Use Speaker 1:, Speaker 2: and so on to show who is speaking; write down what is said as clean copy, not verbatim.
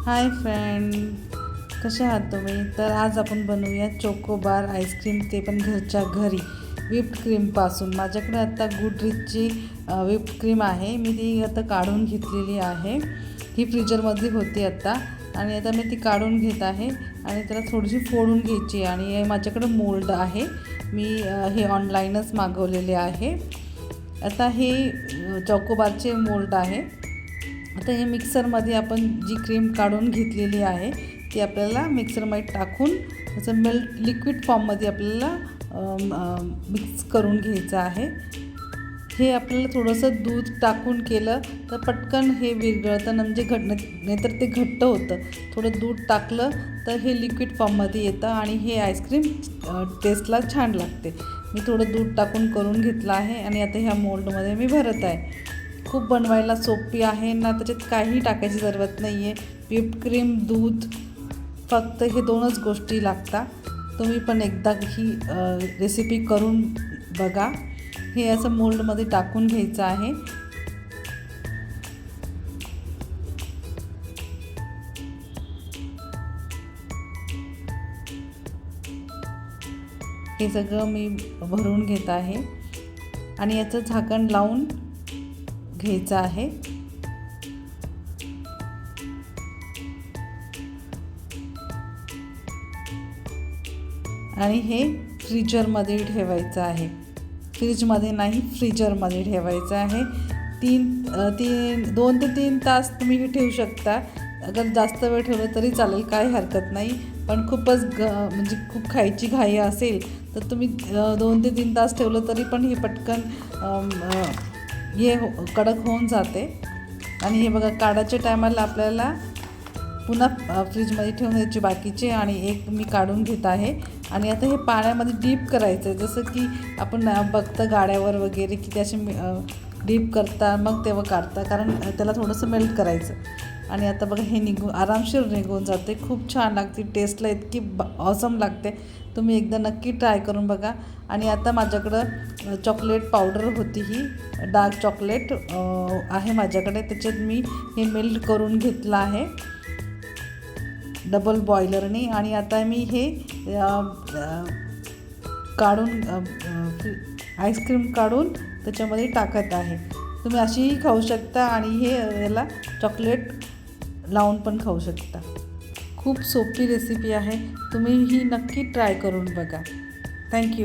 Speaker 1: Hi friend, कसे आहात तुम्ही? तर आज आपण बनवूया चोकोबार आईस्क्रीम, ते पण घरच्या घरी व्हिप्ड क्रीमपासून. माझ्याकडे आता गुडरीचची व्हिप्ड क्रीम आहे. मी ती आता काढून घेतलेली आहे. ही फ्रीजरमध्ये होती आता, आणि आता मी ती काढून घेत आहे आणि त्याला थोडीशी फोडून घ्यायची. आणि माझ्याकडे मोल्ड आहे, मी हे ऑनलाईनच मागवलेले आहे. आता हे चोकोबारचे मोल्ड आहे. आता हे मिक्सरमध्ये आपण जी क्रीम काढून घेतलेली आहे ती आपल्याला मिक्सरमध्ये टाकून असं लिक्विड फॉर्ममध्ये आपल्याला मिक्स करून घ्यायचं आहे. हे आपल्याला थोडंसं दूध टाकून केलं तर पटकन हे विरघळतं, म्हणजे नाहीतर ते घट्ट होतं. थोडं दूध टाकलं तर हे लिक्विड फॉर्ममध्ये येतं आणि हे आईस्क्रीम टेस्टला छान लागते. मी थोडं दूध टाकून करून घेतलं आहे आणि आता ह्या मोल्डमध्ये मी भरत आहे. खूप बनवायला सोपी आहे ना, त्याच्यात काही टाकायची जरूरत नाही आहे. व्हिप्ड क्रीम, दूध, फक्त हे दोनच गोष्टी लागतात. तुम्ही पण एकदा ही रेसिपी करून बघा. हे असं मोल्डमध्ये टाकून घ्यायचं आहे. हे सगळं मी भरून घेत आहे आणि याचं झाकण लावून घ्यायचं आहे. आणि हे फ्रीजरमध्ये ठेवायचं आहे. फ्रीजमध्ये नाही, फ्रीजरमध्ये ठेवायचं आहे. 2 ते 3 तास तुम्ही हे ठेवू शकता. अगर जास्त वेळ ठेवलं तरी चालेल, काही हरकत नाही. पण खूपच म्हणजे खूप खायची घाई असेल तर तुम्ही 2 ते 3 तास ठेवलं तरी पण हे पटकन हे कडक होऊन जाते. आणि हे बघा, काढायच्या टायमाला आपल्याला पुन्हा फ्रीजमध्ये ठेवून द्यायची बाकीचे. आणि एक मी काढून घेत आहे आणि आता हे पाण्यामध्ये डीप करायचं आहे. जसं की आपण बघतं गाड्यावर वगैरे की त्याचे डीप करता मग तेव्हा काढता, कारण त्याला थोडंसं मेल्ट करायचं. आणि आता बघा, हे आरामशीर निघून जाते. खूप छान लागते, टेस्टला इतकी ऑसम लागते. तुम्ही एकदा नक्की ट्राय करून बघा. आणि आता माझ्याकडं चॉकलेट पावडर होती, ही डार्क चॉकलेट आहे माझ्याकडे. त्याच्यात मी हे मेल्ट करून घेतलं आहे डबल बॉयलरने. आणि आता मी हे काढून आईस्क्रीम काढून त्याच्यामध्ये टाकत आहे. तुम्ही अशीही खाऊ शकता आणि हे याला चॉकलेट लावून पण खाऊ शकता. खूप सोपी रेसिपी आहे, तुम्ही ही नक्की ट्राय करून बघा. थँक्यू.